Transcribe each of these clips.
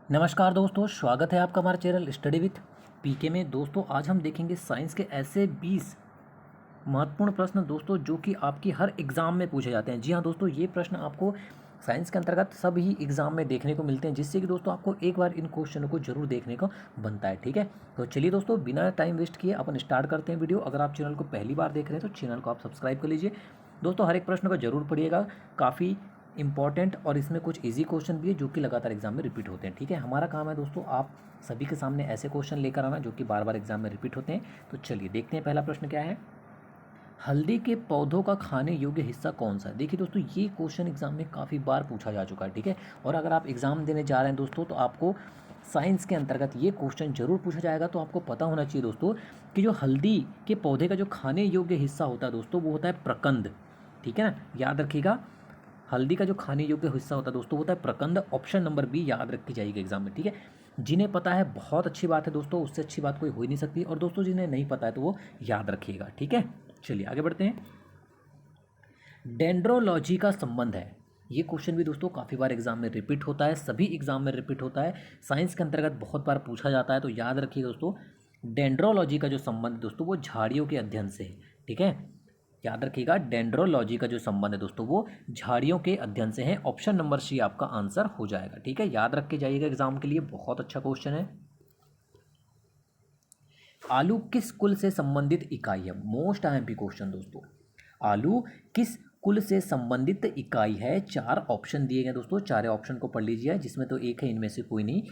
नमस्कार दोस्तों, स्वागत है आपका हमारे चैनल स्टडी विथ पीके में। दोस्तों आज हम देखेंगे साइंस के ऐसे 20 महत्वपूर्ण प्रश्न दोस्तों जो कि आपकी हर एग्ज़ाम में पूछे जाते हैं। जी हाँ दोस्तों, ये प्रश्न आपको साइंस के अंतर्गत सभी एग्ज़ाम में देखने को मिलते हैं, जिससे कि दोस्तों आपको एक बार इन क्वेश्चनों को जरूर देखने को बनता है। ठीक है, तो चलिए दोस्तों बिना टाइम वेस्ट किए अपन स्टार्ट करते हैं वीडियो। अगर आप चैनल को पहली बार देख रहे हैं तो चैनल को आप सब्सक्राइब कर लीजिए। दोस्तों हर एक प्रश्न को जरूर पढ़िएगा, काफ़ी इंपॉर्टेंट और इसमें कुछ इजी क्वेश्चन भी है जो कि लगातार एग्जाम में रिपीट होते हैं। ठीक है, हमारा काम है दोस्तों आप सभी के सामने ऐसे क्वेश्चन लेकर आना जो कि बार बार एग्जाम में रिपीट होते हैं। तो चलिए देखते हैं पहला प्रश्न क्या है। हल्दी के पौधों का खाने योग्य हिस्सा कौन सा है? देखिए दोस्तों ये क्वेश्चन एग्जाम में काफ़ी बार पूछा जा चुका है। ठीक है, और अगर आप एग्ज़ाम देने जा रहे हैं दोस्तों तो आपको साइंस के अंतर्गत ये क्वेश्चन जरूर पूछा जाएगा। तो आपको पता होना चाहिए दोस्तों कि जो हल्दी के पौधे का जो खाने योग्य हिस्सा होता है दोस्तों वो होता है प्रकंद। ठीक है ना, याद रखिएगा। हल्दी का जो खाने योग्य हिस्सा होता है दोस्तों होता है प्रकंद। ऑप्शन नंबर बी याद रखी जाएगी एग्जाम में। ठीक है, जिन्हें पता है बहुत अच्छी बात है दोस्तों, उससे अच्छी बात कोई हो ही नहीं सकती। और दोस्तों जिन्हें नहीं पता है तो वो याद रखिएगा। ठीक है, चलिए आगे बढ़ते हैं। डेंड्रोलॉजी का संबंध है, ये क्वेश्चन भी दोस्तों काफ़ी बार एग्जाम में रिपीट होता है, सभी एग्जाम में रिपीट होता है, साइंस के अंतर्गत बहुत बार पूछा जाता है। तो याद रखिए दोस्तों, डेंड्रोलॉजी का जो संबंध दोस्तों वो झाड़ियों के अध्ययन से है। ठीक है, याद रखिएगा डेंड्रोलॉजी का जो संबंध है दोस्तों वो झाड़ियों के अध्ययन से है। ऑप्शन नंबर सी आपका आंसर हो जाएगा। ठीक है, याद रख के जाइएगा एग्जाम के लिए, बहुत अच्छा क्वेश्चन है। आलू किस कुल से संबंधित इकाई है? मोस्ट आईएमपी क्वेश्चन दोस्तों। आलू किस कुल से संबंधित इकाई है? चार ऑप्शन दिए गए दोस्तों, चारे ऑप्शन को पढ़ लीजिए, जिसमें तो एक है इनमें से कोई नहीं।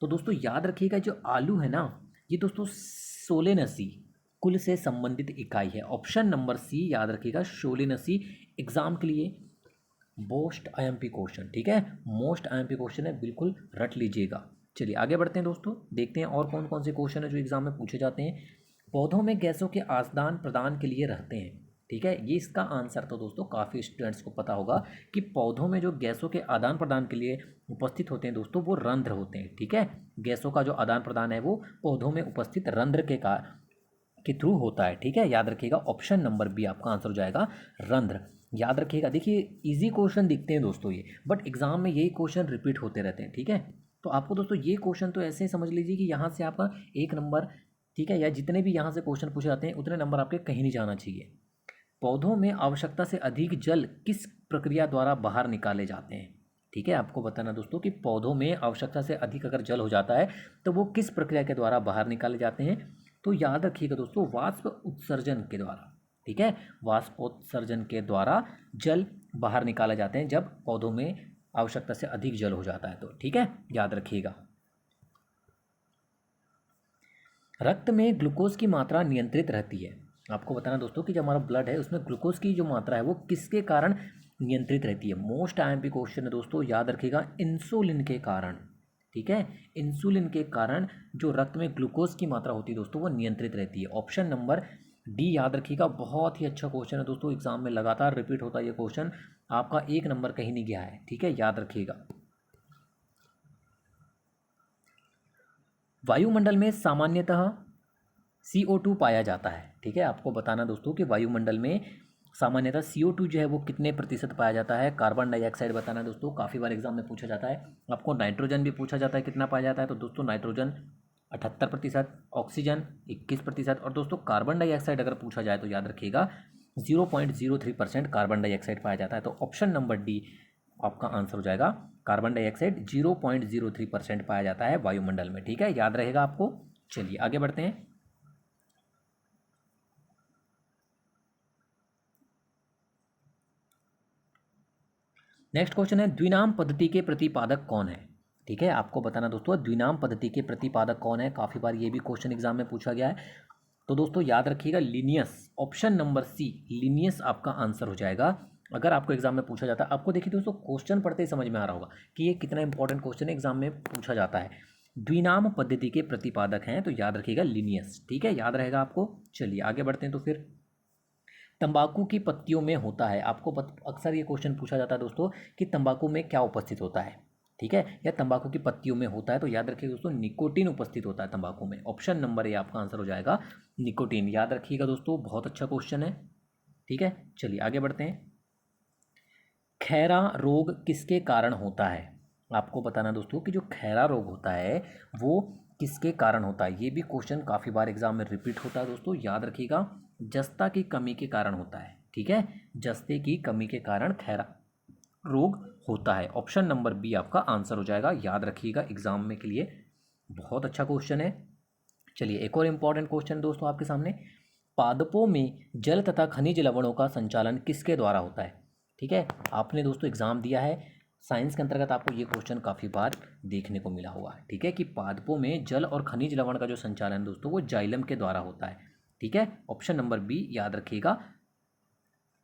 तो दोस्तों याद रखिएगा जो आलू है ना, ये दोस्तों सोलेनसी कुल से संबंधित इकाई है। ऑप्शन नंबर सी याद रखिएगा, सोलेनसी। एग्जाम के लिए मोस्ट आईएमपी क्वेश्चन। ठीक है, मोस्ट आईएमपी क्वेश्चन है, बिल्कुल रट लीजिएगा। चलिए आगे बढ़ते हैं दोस्तों, देखते हैं और कौन कौन से क्वेश्चन है जो एग्जाम में पूछे जाते हैं। पौधों में गैसों के आदान प्रदान के लिए रहते हैं। ठीक है, ये इसका आंसर तो दोस्तों काफ़ी स्टूडेंट्स को पता होगा कि पौधों में जो गैसों के आदान प्रदान के लिए उपस्थित होते हैं दोस्तों वो रंध्र होते हैं। ठीक है, गैसों का जो आदान प्रदान है वो पौधों में उपस्थित रंध्र के थ्रू होता है। ठीक है, याद रखिएगा ऑप्शन नंबर बी आपका आंसर हो जाएगा, रंध्र। याद रखिएगा, देखिए इजी क्वेश्चन दिखते हैं दोस्तों ये, बट एग्जाम में यही क्वेश्चन रिपीट होते रहते हैं। ठीक है, तो आपको दोस्तों ये क्वेश्चन तो ऐसे ही समझ लीजिए कि यहाँ से आपका एक नंबर, ठीक है, या जितने भी यहाँ से क्वेश्चन पूछे जाते हैं उतने नंबर आपके कहीं नहीं जाना चाहिए। पौधों में आवश्यकता से अधिक जल किस प्रक्रिया द्वारा बाहर निकाले जाते हैं? ठीक है, आपको बताना दोस्तों कि पौधों में आवश्यकता से अधिक अगर जल हो जाता है तो वो किस प्रक्रिया के द्वारा बाहर निकाले जाते हैं? तो याद रखिएगा दोस्तों, वाष्प उत्सर्जन के द्वारा। ठीक है, वाष्पोत्सर्जन के द्वारा जल बाहर निकाले जाते हैं जब पौधों में आवश्यकता से अधिक जल हो जाता है तो। ठीक है, याद रखिएगा। रक्त में ग्लूकोज की मात्रा नियंत्रित रहती है। आपको बताना दोस्तों कि जो हमारा ब्लड है उसमें ग्लूकोज की जो मात्रा है वो किसके कारण नियंत्रित रहती है? मोस्ट आईएमपी क्वेश्चन है दोस्तों, याद रखिएगा इंसुलिन के कारण। ठीक है, इंसुलिन के कारण जो रक्त में ग्लूकोज की मात्रा होती है दोस्तों वो नियंत्रित रहती है। ऑप्शन नंबर डी याद रखिएगा, बहुत ही अच्छा क्वेश्चन है दोस्तों, एग्जाम में लगातार रिपीट होता है ये क्वेश्चन, आपका एक नंबर कहीं नहीं गया है। ठीक है, याद रखिएगा। वायुमंडल में सामान्यतः CO2 पाया जाता है। ठीक है, आपको बताना दोस्तों कि वायुमंडल में सामान्यतः CO2 जो है वो कितने प्रतिशत पाया जाता है? कार्बन डाइऑक्साइड बताना दोस्तों, काफ़ी बार एग्जाम में पूछा जाता है। आपको नाइट्रोजन भी पूछा जाता है कितना पाया जाता है, तो दोस्तों नाइट्रोजन 78%, ऑक्सीजन 21%, और दोस्तों कार्बन डाइऑक्साइड अगर पूछा जाए तो याद रखिएगा 0.03% कार्बन डाइऑक्साइड पाया जाता है। तो ऑप्शन नंबर डी आपका आंसर हो जाएगा, कार्बन डाइऑक्साइड 0.03% पाया जाता है वायुमंडल में। ठीक है, याद रहेगा आपको। चलिए आगे बढ़ते हैं। नेक्स्ट क्वेश्चन है, द्विनाम पद्धति के प्रतिपादक कौन है? ठीक है, आपको बताना दोस्तों द्विनाम पद्धति के प्रतिपादक कौन है, काफ़ी बार ये भी क्वेश्चन एग्जाम में पूछा गया है। तो दोस्तों याद रखिएगा Linnaeus. Option number C Linnaeus आपका आंसर हो जाएगा। अगर आपको एग्जाम में पूछा जाता है, आपको देखिए दोस्तों क्वेश्चन पढ़ते ही समझ में आ रहा होगा कि ये कितना इंपॉर्टेंट क्वेश्चन है, एग्जाम में पूछा जाता है। द्विनाम पद्धति के प्रतिपादक हैं तो याद रखिएगा लिनियस। ठीक है, याद रहेगा आपको। चलिए आगे बढ़ते हैं। तो फिर तंबाकू की पत्तियों में होता है, आपको अक्सर ये क्वेश्चन पूछा जाता है दोस्तों कि तंबाकू में क्या उपस्थित होता है? ठीक है, या तंबाकू की पत्तियों में होता है, तो याद रखिएगा दोस्तों निकोटीन उपस्थित होता है तंबाकू में। ऑप्शन नंबर ए आपका आंसर हो जाएगा, निकोटीन। याद रखिएगा दोस्तों, बहुत अच्छा क्वेश्चन है। ठीक है, चलिए आगे बढ़ते हैं। खैरा रोग किसके कारण होता है? आपको बताना दोस्तों कि जो खैरा रोग होता है वो किसके कारण होता है। ये भी क्वेश्चन काफ़ी बार एग्जाम में रिपीट होता है दोस्तों, याद रखिएगा। जस्ता की कमी के कारण होता है, ठीक है, जस्ते की कमी के कारण खैरा रोग होता है। ऑप्शन नंबर बी आपका आंसर हो जाएगा, याद रखिएगा एग्जाम में के लिए बहुत अच्छा क्वेश्चन है। चलिए एक और इम्पॉर्टेंट क्वेश्चन दोस्तों आपके सामने, पादपों में जल तथा खनिज लवणों का संचालन किसके द्वारा होता है। ठीक है, आपने दोस्तों एग्जाम दिया है साइंस के अंतर्गत, आपको ये क्वेश्चन काफ़ी बार देखने को मिला हुआ है। ठीक है, कि पादपों में जल और खनिज लवण का जो संचालन दोस्तों वो जाइलम के द्वारा होता है। ठीक है, ऑप्शन नंबर बी याद रखिएगा,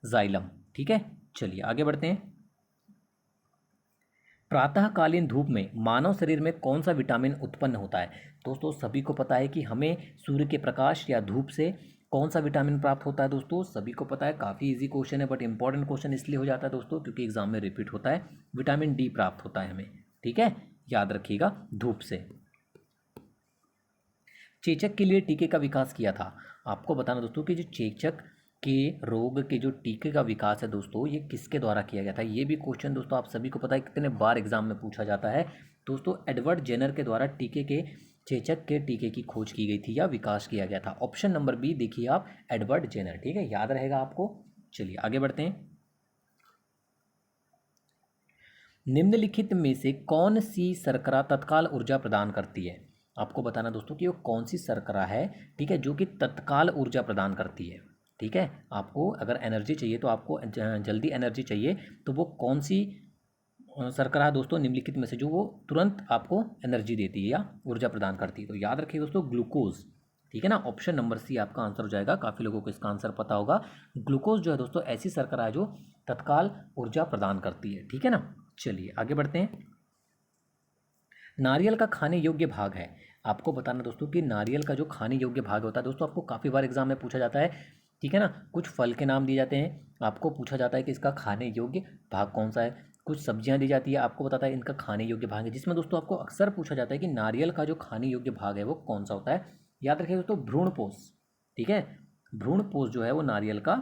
जाइलम। ठीक है, चलिए आगे बढ़ते हैं। प्रातःकालीन धूप में मानव शरीर में कौन सा विटामिन उत्पन्न होता है। दोस्तों सभी को पता है कि हमें सूर्य के प्रकाश या धूप से कौन सा विटामिन प्राप्त होता है। दोस्तों सभी को पता है, काफ़ी इजी क्वेश्चन है, बट इंपॉर्टेंट क्वेश्चन इसलिए हो जाता है दोस्तों क्योंकि एग्जाम में रिपीट होता है। विटामिन डी प्राप्त होता है हमें, ठीक है, याद रखिएगा धूप से। चेचक के लिए टीके का विकास किया था। आपको बताना दोस्तों कि जो चेचक के रोग के जो टीके का विकास है दोस्तों ये किसके द्वारा किया गया था। ये भी क्वेश्चन दोस्तों आप सभी को पता है कितने बार एग्जाम में पूछा जाता है। दोस्तों एडवर्ड जेनर के द्वारा चेचक के टीके की खोज की गई थी या विकास किया गया था। ऑप्शन नंबर बी देखिए आप, एडवर्ड जेनर। ठीक है, याद रहेगा आपको। चलिए आगे बढ़ते हैं। निम्नलिखित में से कौन सी शर्करा तत्काल ऊर्जा प्रदान करती है। आपको बताना दोस्तों कि वो कौन सी शर्करा है, ठीक है, जो कि तत्काल ऊर्जा प्रदान करती है। ठीक है, आपको अगर एनर्जी चाहिए तो आपको जल्दी एनर्जी चाहिए तो वो कौन सी शर्करा है दोस्तों निम्नलिखित में से जो वो तुरंत आपको एनर्जी देती है या ऊर्जा प्रदान करती है। तो याद रखिए दोस्तों ग्लूकोज। ठीक है ना, ऑप्शन नंबर सी आपका आंसर हो जाएगा। काफ़ी लोगों को इसका आंसर पता होगा। ग्लूकोज जो है दोस्तों ऐसी शर्करा है जो तत्काल ऊर्जा प्रदान करती है। ठीक है ना, चलिए आगे बढ़ते हैं। नारियल का खाने योग्य भाग है। आपको बताना दोस्तों कि नारियल का जो खाने योग्य भाग होता है दोस्तों आपको काफ़ी बार एग्जाम में पूछा जाता है। ठीक है ना, कुछ फल के नाम दिए जाते हैं, आपको पूछा जाता है कि इसका खाने योग्य भाग कौन सा है। कुछ सब्जियां दी जाती है, आपको बताता है इनका खाने योग्य भाग है, जिसमें दोस्तों आपको अक्सर पूछा जाता है कि नारियल का जो खाने योग्य भाग है वो कौन सा होता है। याद रखिए दोस्तों भ्रूणपोष। ठीक है, भ्रूणपोष जो है वो नारियल का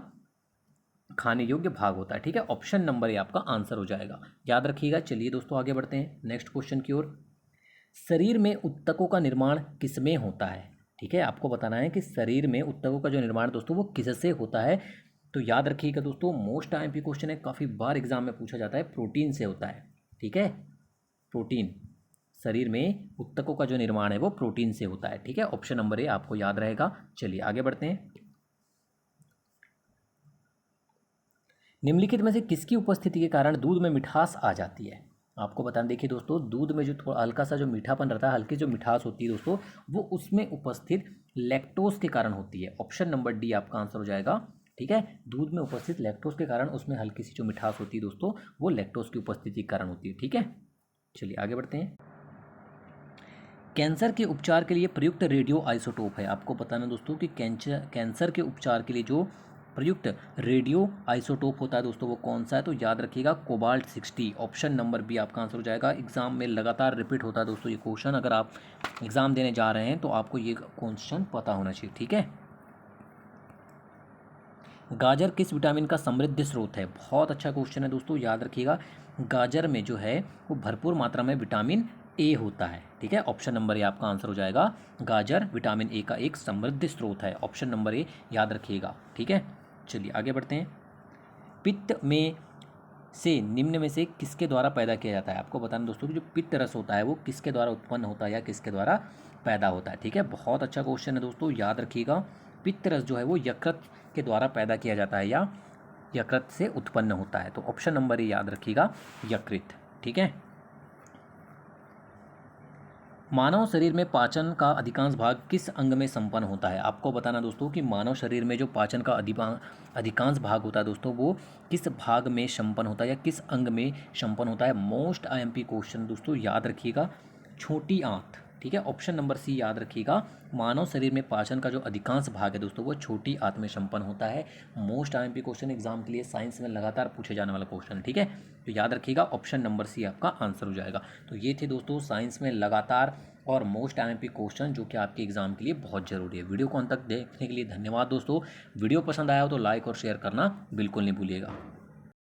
खाने योग्य भाग होता है। ठीक है, ऑप्शन नंबर ए आपका आंसर हो जाएगा, याद रखिएगा। चलिए दोस्तों आगे बढ़ते हैं नेक्स्ट क्वेश्चन की ओर। शरीर में ऊतकों का निर्माण किसमें होता है। ठीक है, आपको बताना है कि शरीर में ऊतकों का जो निर्माण दोस्तों वो किससे होता है। तो याद रखिएगा दोस्तों मोस्ट आईएमपी क्वेश्चन है, काफ़ी बार एग्जाम में पूछा जाता है, प्रोटीन से होता है। ठीक है, प्रोटीन, शरीर में ऊतकों का जो निर्माण है वो प्रोटीन से होता है। ठीक है, ऑप्शन नंबर ए आपको याद रहेगा। चलिए आगे बढ़ते हैं। निम्नलिखित में से किसकी उपस्थिति के कारण दूध में मिठास आ जाती है। आपको बताना, देखिए दोस्तों दूध में जो थोड़ा हल्का सा जो मीठापन रहता है, हल्की जो मिठास होती है दोस्तों वो उसमें उपस्थित लैक्टोज के कारण होती है। ऑप्शन नंबर डी आपका आंसर हो जाएगा। ठीक है, दूध में उपस्थित लैक्टोज के कारण उसमें हल्की सी जो मिठास होती है दोस्तों वो लैक्टोज की उपस्थिति के कारण होती है। ठीक है, चलिए आगे बढ़ते हैं। कैंसर के उपचार के लिए प्रयुक्त रेडियो आइसोटोप है। आपको बताना दोस्तों कि कैंसर के उपचार के लिए जो प्रयुक्त रेडियो आइसोटोप होता है दोस्तों वो कौन सा है। तो याद रखिएगा कोबाल्ट 60। ऑप्शन नंबर बी आपका आंसर हो जाएगा। एग्जाम में लगातार रिपीट होता है दोस्तों ये क्वेश्चन, अगर आप एग्जाम देने जा रहे हैं तो आपको ये क्वेश्चन पता होना चाहिए। ठीक है, गाजर किस विटामिन का समृद्ध स्रोत है। बहुत अच्छा क्वेश्चन है दोस्तों, याद रखिएगा गाजर में जो है वो भरपूर मात्रा में विटामिन ए होता है। ठीक है, ऑप्शन नंबर ए आपका आंसर हो जाएगा। गाजर विटामिन ए का एक समृद्ध स्रोत है, ऑप्शन नंबर ए याद रखिएगा। ठीक है, चलिए आगे बढ़ते हैं। पित्त में से निम्न में से किसके द्वारा पैदा किया जाता है। आपको बताना दोस्तों कि जो पित्त रस होता है वो किसके द्वारा उत्पन्न होता है या किसके द्वारा पैदा होता है। ठीक है, बहुत अच्छा क्वेश्चन है दोस्तों, याद रखिएगा। पित्त रस जो है वो यकृत के द्वारा पैदा किया जाता है या यकृत से उत्पन्न होता है। तो ऑप्शन नंबर ए याद रखिएगा, यकृत। ठीक है, मानव शरीर में पाचन का अधिकांश भाग किस अंग में संपन्न होता है। आपको बताना दोस्तों कि मानव शरीर में जो पाचन का अधिकांश भाग होता है दोस्तों वो किस भाग में संपन्न होता है या किस अंग में संपन्न होता है। मोस्ट आईएमपी क्वेश्चन दोस्तों, याद रखिएगा छोटी आंत। ठीक है, ऑप्शन नंबर सी याद रखिएगा। मानव शरीर में पाचन का जो अधिकांश भाग है दोस्तों वो छोटी आंत में संपन्न होता है। मोस्ट आईएमपी क्वेश्चन एग्जाम के लिए साइंस में लगातार पूछे जाने वाला क्वेश्चन है। ठीक है, तो याद रखिएगा ऑप्शन नंबर सी आपका आंसर हो जाएगा। तो ये थे दोस्तों साइंस में लगातार और मोस्ट आईएमपी क्वेश्चन जो कि आपके एग्जाम के लिए बहुत ज़रूरी है। वीडियो को अंत तक देखने के लिए धन्यवाद दोस्तों। वीडियो पसंद आया हो तो लाइक और शेयर करना बिल्कुल नहीं भूलिएगा।